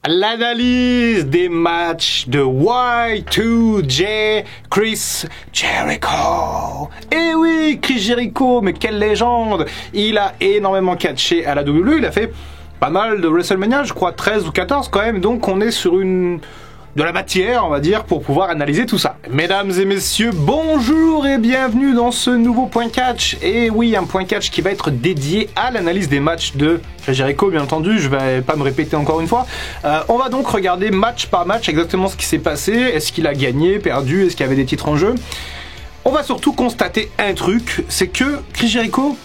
L'analyse des matchs de Y2J Chris Jericho. Eh oui, Chris Jericho, mais quelle légende! Il a énormément catché à la WWE, il a fait pas mal de WrestleMania, je crois 13 ou 14 quand même, donc on est sur de la matière, on va dire, pour pouvoir analyser tout ça. Mesdames et messieurs, bonjour et bienvenue dans ce nouveau Point Catch. Et oui, un Point Catch qui va être dédié à l'analyse des matchs de Jericho, bien entendu, je vais pas me répéter encore une fois. On va donc regarder match par match exactement ce qui s'est passé, est-ce qu'il a gagné, perdu, est-ce qu'il y avait des titres en jeu. On va surtout constater un truc, c'est que Chris Jericho,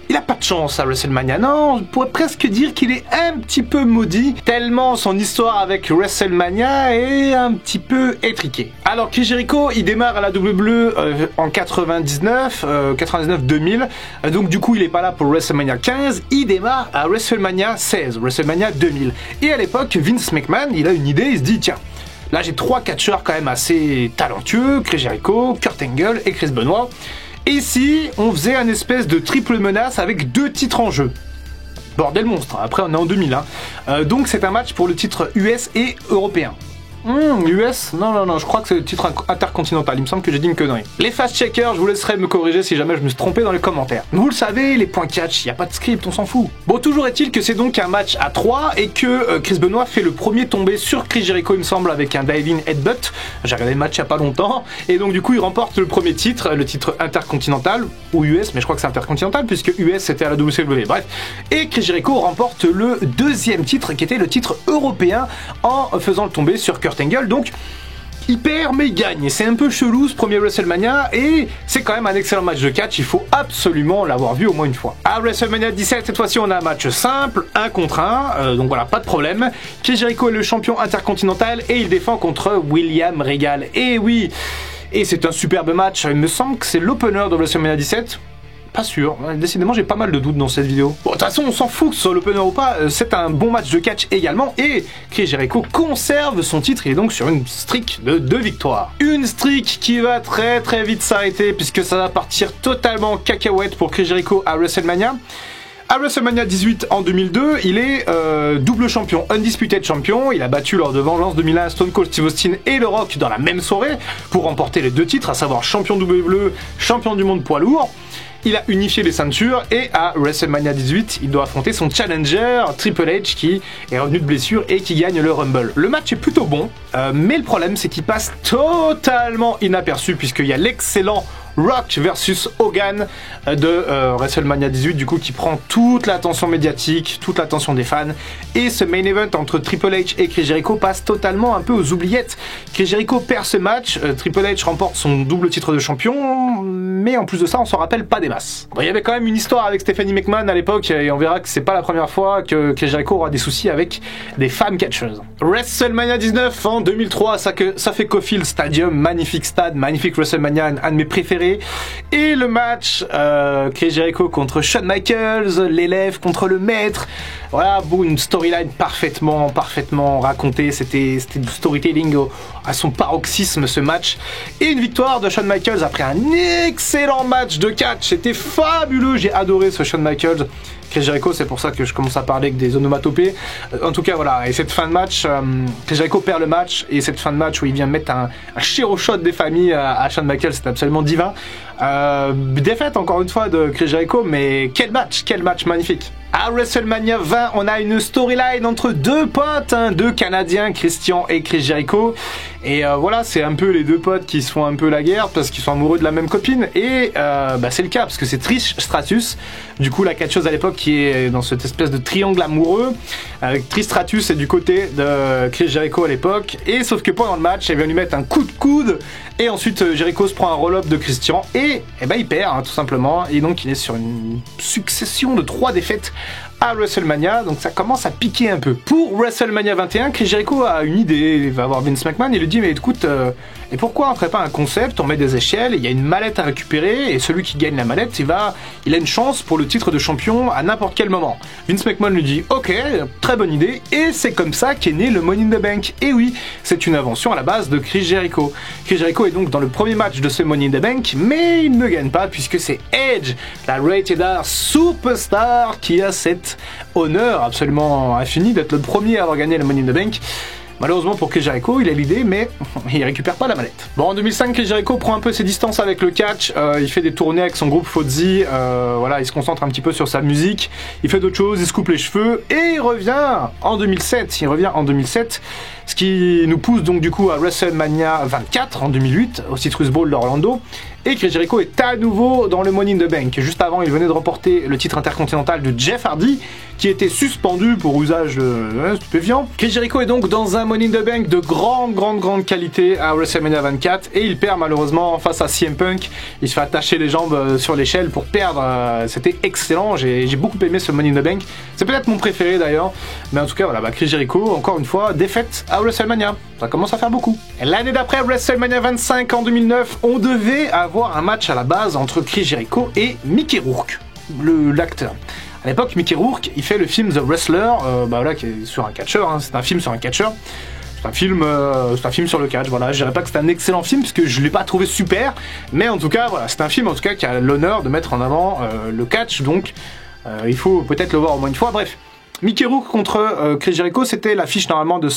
il a pas de chance à WrestleMania. Non, on pourrait presque dire qu'il est un petit peu maudit, tellement son histoire avec WrestleMania est un petit peu étriquée. Alors, Chris Jericho, il démarre à la WWE en 99-2000. Donc, du coup, il est pas là pour WrestleMania 15. Il démarre à WrestleMania 16, WrestleMania 2000. Et à l'époque, Vince McMahon, il a une idée, il se dit, tiens, là, j'ai 3 catcheurs quand même assez talentueux, Chris Jericho, Kurt Angle et Chris Benoit. Ici, on faisait un espèce de triple menace avec 2 titres en jeu. Bordel monstre, après on est en 2000. Donc c'est un match pour le titre US et européen. US? Non, je crois que c'est le titre intercontinental, il me semble que j'ai dit une connerie. Les fast-checkers, je vous laisserai me corriger si jamais je me suis trompé dans les commentaires. Vous le savez, les points catch, il n'y a pas de script, on s'en fout. Bon, toujours est-il que c'est donc un match à 3 et que Chris Benoit fait le premier tombé sur Chris Jericho, il me semble, avec un diving headbutt. J'ai regardé le match il n'y a pas longtemps, et donc du coup il remporte le premier titre, le titre intercontinental, ou US, mais je crois que c'est intercontinental, puisque US c'était à la WCW, bref. Et Chris Jericho remporte le deuxième titre, qui était le titre européen, en faisant le tombé sur Kurt Angle, donc il perd mais il gagne, et c'est un peu chelou ce premier WrestleMania, et c'est quand même un excellent match de catch, il faut absolument l'avoir vu au moins une fois. À WrestleMania 17, cette fois-ci on a un match simple, 1 contre 1, donc voilà, pas de problème. Chris Jericho est le champion intercontinental, et il défend contre William Regal, et oui, et c'est un superbe match, il me semble que c'est l'opener de WrestleMania 17, pas sûr, décidément j'ai pas mal de doutes dans cette vidéo. Bon, de toute façon on s'en fout que ce soit l'opener ou pas, c'est un bon match de catch également, et Chris Jericho conserve son titre, il est donc sur une streak de 2 victoires. Une streak qui va très vite s'arrêter, puisque ça va partir totalement cacahuète pour Chris Jericho à WrestleMania. À WrestleMania 18 en 2002, il est double champion, undisputed champion. Il a battu lors de Vengeance 2001 Stone Cold Steve Austin et The Rock dans la même soirée pour remporter les 2 titres, à savoir champion WWE, champion du monde poids lourd. Il a unifié les ceintures et à WrestleMania 18, il doit affronter son challenger Triple H qui est revenu de blessure et qui gagne le Rumble. Le match est plutôt bon, mais le problème c'est qu'il passe totalement inaperçu puisqu'il y a l'excellent Rock versus Hogan de WrestleMania 18, du coup qui prend toute l'attention médiatique, toute l'attention des fans, et ce main event entre Triple H et Chris Jericho passe totalement un peu aux oubliettes. Chris Jericho perd ce match, Triple H remporte son double titre de champion, mais en plus de ça on s'en rappelle pas des masses. Bon, il y avait quand même une histoire avec Stephanie McMahon à l'époque, et on verra que c'est pas la première fois que Chris Jericho aura des soucis avec des femmes catcheuses. WrestleMania 19 en 2003, ça fait Caulfield Stadium, magnifique stade, magnifique WrestleMania, un de mes préférés. Et le match Chris Jericho contre Shawn Michaels, l'élève contre le maître, voilà, une storyline parfaitement racontée, c'était du storytelling à son paroxysme ce match, et une victoire de Shawn Michaels après un excellent match de catch, c'était fabuleux, j'ai adoré ce Shawn Michaels. Chris Jericho, c'est pour ça que je commence à parler avec des onomatopées. En tout cas, voilà, et cette fin de match, Chris Jericho perd le match, et cette fin de match où il vient mettre un shiro shot des familles à Shawn Michaels, c'est absolument divin. Défaite encore une fois de Chris Jericho, mais quel match magnifique. À WrestleMania 20, on a une storyline entre 2 potes, 2 Canadiens, Christian et Chris Jericho. Et voilà, c'est un peu les 2 potes qui se font un peu la guerre parce qu'ils sont amoureux de la même copine. Et c'est le cas parce que c'est Trish Stratus, du coup la catcheuse à l'époque qui est dans cette espèce de triangle amoureux. Trish Stratus est du côté de Chris Jericho à l'époque. Et sauf que pendant le match, elle vient lui mettre un coup de coude. Et ensuite, Jericho se prend un roll-up de Christian et il perd, tout simplement. Et donc, il est sur une succession de 3 défaites à WrestleMania, donc ça commence à piquer un peu. Pour WrestleMania 21, Chris Jericho a une idée, il va voir Vince McMahon, il lui dit mais écoute, et pourquoi on ferait pas un concept, on met des échelles, il y a une mallette à récupérer, et celui qui gagne la mallette, il a une chance pour le titre de champion à n'importe quel moment. Vince McMahon lui dit ok, très bonne idée, et c'est comme ça qu'est né le Money in the Bank. Et oui, c'est une invention à la base de Chris Jericho. Chris Jericho est donc dans le premier match de ce Money in the Bank, mais il ne gagne pas puisque c'est Edge, la Rated R Superstar, qui a cette 2007. Honneur absolument infini d'être le premier à avoir gagné le Money in the Bank. Malheureusement pour Chris Jericho, il a l'idée, mais il récupère pas la mallette. Bon, en 2005, Chris Jericho prend un peu ses distances avec le catch. Il fait des tournées avec son groupe Fozzy. Voilà, il se concentre un petit peu sur sa musique. Il fait d'autres choses, il se coupe les cheveux et il revient en 2007. Ce qui nous pousse donc du coup à WrestleMania 24 en 2008 au Citrus Bowl d'Orlando. Et Chris Jericho est à nouveau dans le Money in the Bank. Juste avant, il venait de remporter le titre intercontinental de Jeff Hardy, qui était suspendu pour usage stupéfiant. Chris Jericho est donc dans un Money in the Bank de grande qualité à WrestleMania 24, et il perd malheureusement face à CM Punk. Il se fait attacher les jambes sur l'échelle pour perdre. C'était excellent, j'ai beaucoup aimé ce Money in the Bank. C'est peut-être mon préféré d'ailleurs, mais en tout cas voilà, Chris Jericho, encore une fois, défaite à WrestleMania. Ça commence à faire beaucoup. L'année d'après, WrestleMania 25 en 2009, on devait avoir un match à la base entre Chris Jericho et Mickey Rourke, l'acteur. À l'époque, Mickey Rourke, il fait le film The Wrestler, qui est sur un catcheur, c'est un film sur un catcheur. C'est un film sur le catch, voilà. Je dirais pas que c'est un excellent film, parce que je l'ai pas trouvé super, mais en tout cas, voilà, c'est un film en tout cas qui a l'honneur de mettre en avant le catch, donc il faut peut-être le voir au moins une fois, bref. Mickey Rourke contre Chris Jericho, c'était l'affiche normalement de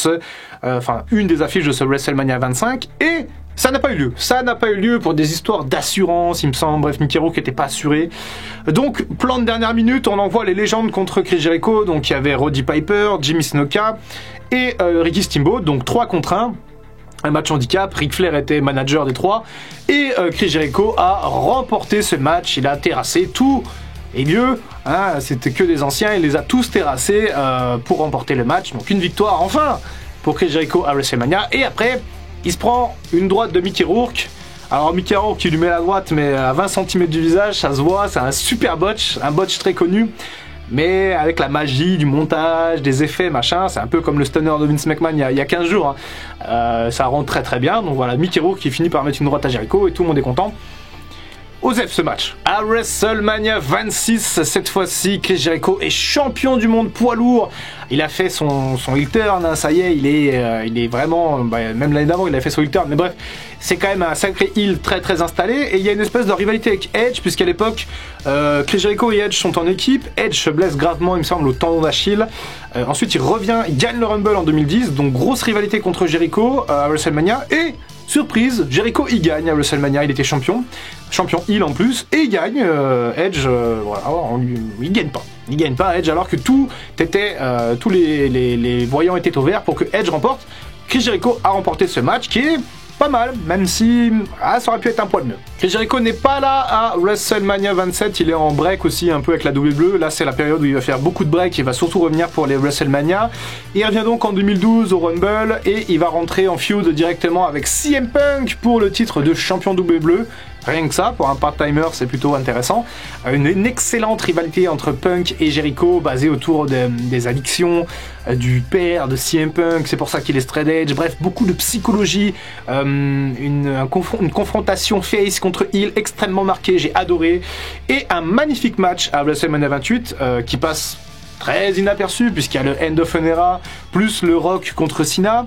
une des affiches de ce WrestleMania 25, et ça n'a pas eu lieu. Ça n'a pas eu lieu pour des histoires d'assurance, il me semble. Bref, Mickey Rourke n'était pas assuré. Donc, plan de dernière minute, on envoie les légendes contre Chris Jericho. Donc, il y avait Roddy Piper, Jimmy Snuka et Ricky Steamboat. Donc, 3 contre 1. Un match handicap. Ric Flair était manager des 3. Et Chris Jericho a remporté ce match. Il a terrassé tout et lieu, c'était que des anciens, il les a tous terrassés pour remporter le match. Donc une victoire enfin pour Chris Jericho à WrestleMania. Et après, il se prend une droite de Mickey Rourke. Alors Mickey Rourke, il lui met la droite, mais à 20 cm du visage, ça se voit, c'est un super botch, un botch très connu. Mais avec la magie du montage, des effets, machin, c'est un peu comme le stunner de Vince McMahon il y a 15 jours. Ça rend très bien. Donc voilà, Mickey Rourke qui finit par mettre une droite à Jericho et tout le monde est content. Osef ce match. À WrestleMania 26, cette fois-ci, Chris Jericho est champion du monde poids lourd. Il a fait son heel turn, ça y est, il est vraiment, même l'année d'avant il a fait son heel turn, mais bref, c'est quand même un sacré heel très installé, et il y a une espèce de rivalité avec Edge, puisqu'à l'époque, Chris Jericho et Edge sont en équipe. Edge se blesse gravement, il me semble, au tendon d'Achille. Ensuite il revient, il gagne le Rumble en 2010, donc grosse rivalité contre Jericho à WrestleMania, et surprise, Jericho il gagne à WrestleMania, il était champion heel en plus, et il gagne. Edge, il gagne pas Edge, alors que tous les voyants étaient au vert pour que Edge remporte. Chris Jericho a remporté ce match qui est pas mal, même si ça aurait pu être un poil mieux. Chris Jericho n'est pas là à WrestleMania 27, il est en break aussi un peu avec la WWE. Là c'est la période où il va faire beaucoup de break, il va surtout revenir pour les WrestleMania. Il revient donc en 2012 au Rumble et il va rentrer en feud directement avec CM Punk pour le titre de champion WWE. Rien que ça, pour un part-timer, c'est plutôt intéressant. Une excellente rivalité entre Punk et Jericho, basée autour des addictions du père de CM Punk, c'est pour ça qu'il est straight edge. Bref, beaucoup de psychologie, une confrontation face contre heel extrêmement marquée, j'ai adoré. Et un magnifique match à WrestleMania 28 qui passe très inaperçu, puisqu'il y a le End of an Era, plus le Rock contre Cena.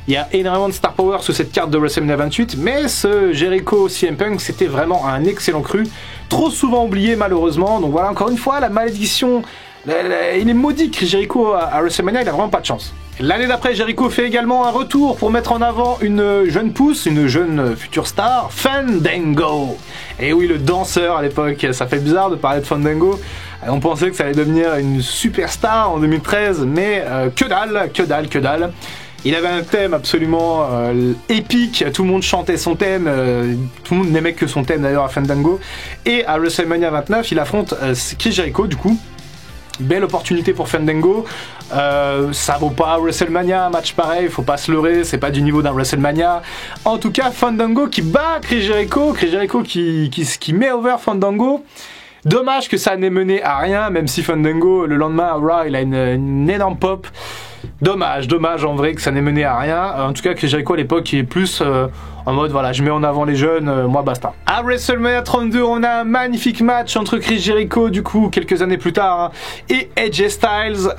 Il y a énormément de star power sur cette carte de WrestleMania 28, mais ce Jericho CM Punk, c'était vraiment un excellent cru. Trop souvent oublié malheureusement, donc voilà, encore une fois, la malédiction, il est maudit Jericho à WrestleMania, il a vraiment pas de chance. L'année d'après, Jericho fait également un retour pour mettre en avant une jeune pousse, une jeune future star, Fandango. Et oui, le danseur à l'époque, ça fait bizarre de parler de Fandango. On pensait que ça allait devenir une superstar en 2013, mais que dalle. Il avait un thème absolument épique, tout le monde chantait son thème, tout le monde n'aimait que son thème d'ailleurs à Fandango. Et à WrestleMania 29, il affronte Chris Jericho du coup. Belle opportunité pour Fandango. Ça vaut pas WrestleMania, un match pareil, faut pas se leurrer, c'est pas du niveau d'un WrestleMania. En tout cas, Fandango qui bat Chris Jericho qui met over Fandango. Dommage que ça n'ait mené à rien, même si Fandango, le lendemain à Raw, il a une énorme pop. Dommage en vrai que ça n'ait mené à rien. En tout cas, Chris Jericho à l'époque il est plus en mode voilà, je mets en avant les jeunes, moi basta. À WrestleMania 32, on a un magnifique match entre Chris Jericho, du coup, quelques années plus tard, hein, et AJ Styles.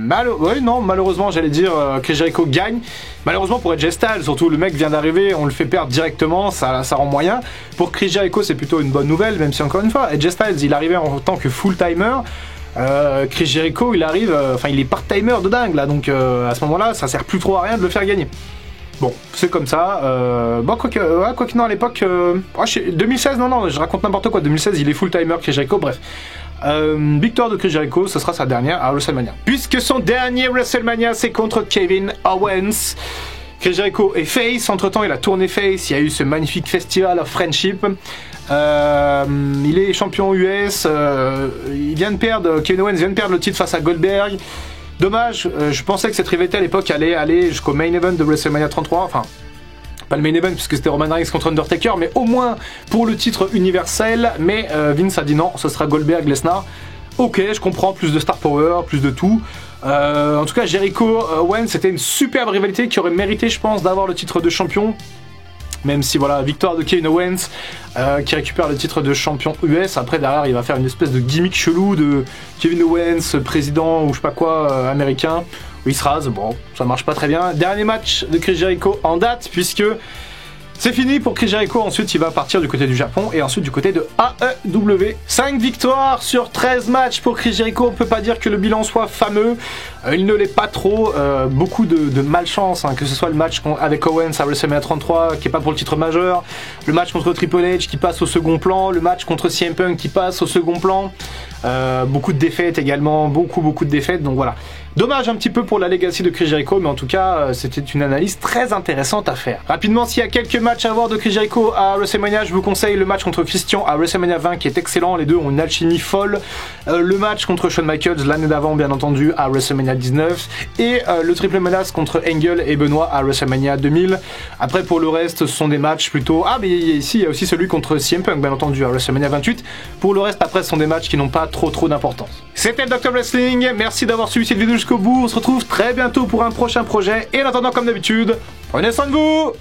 Malheureusement, j'allais dire, Chris Jericho gagne. Malheureusement pour AJ Styles, surtout le mec vient d'arriver, on le fait perdre directement, ça rend moyen. Pour Chris Jericho, c'est plutôt une bonne nouvelle, même si encore une fois, AJ Styles, il arrivait en tant que full-timer. Chris Jericho, il arrive, il est part-timer de dingue là, donc à ce moment-là, ça sert plus trop à rien de le faire gagner. Bon, c'est comme ça. Quoique non, à l'époque, 2016, non, je raconte n'importe quoi. 2016, il est full-timer Chris Jericho, bref. Victoire de Chris Jericho, ce sera sa dernière à WrestleMania. Puisque son dernier WrestleMania, c'est contre Kevin Owens. Chris Jericho est face, entre-temps il a tourné face, il y a eu ce magnifique festival of friendship. Il est champion US, Kevin Owens vient de perdre le titre face à Goldberg. Dommage, je pensais que cette rivalité à l'époque allait aller jusqu'au main event de WrestleMania 33, enfin pas le main event puisque c'était Roman Reigns contre Undertaker, mais au moins pour le titre universel. Mais Vince a dit non, ce sera Goldberg-Lesnar. Ok, je comprends, plus de star power, plus de tout. En tout cas, Jericho-Owens, c'était une superbe rivalité qui aurait mérité, je pense, d'avoir le titre de champion. Même si, voilà, victoire de Kevin Owens qui récupère le titre de champion US. Après, derrière, il va faire une espèce de gimmick chelou de Kevin Owens, président ou je sais pas quoi, américain, où il se rase. Bon, ça marche pas très bien. Dernier match de Chris Jericho en date, puisque c'est fini pour Chris Jericho. Ensuite, il va partir du côté du Japon et ensuite du côté de AEW. 5 victoires sur 13 matchs pour Chris Jericho. On peut pas dire que le bilan soit fameux. Il ne l'est pas trop. Beaucoup de malchance, hein, que ce soit le match avec Owens à WrestleMania 33 qui est pas pour le titre majeur, le match contre Triple H qui passe au second plan, le match contre CM Punk qui passe au second plan. Beaucoup de défaites également, beaucoup de défaites, donc voilà. Dommage un petit peu pour la legacy de Chris Jericho, mais en tout cas, c'était une analyse très intéressante à faire. Rapidement, s'il y a quelques matchs à voir de Chris Jericho à WrestleMania, je vous conseille le match contre Christian à WrestleMania 20 qui est excellent, les deux ont une alchimie folle. Le match contre Shawn Michaels l'année d'avant, bien entendu, à WrestleMania 19, et le triple menace contre Angle et Benoit à WrestleMania 2000. Après, pour le reste, ce sont des matchs plutôt... Ah, mais ici, il y a aussi celui contre CM Punk, bien entendu, à WrestleMania 28. Pour le reste, après, ce sont des matchs qui n'ont pas trop d'importance. C'était le Dr Wrestling, merci d'avoir suivi cette vidéo jusqu'au bout, on se retrouve très bientôt pour un prochain projet, et en attendant, comme d'habitude, prenez soin de vous.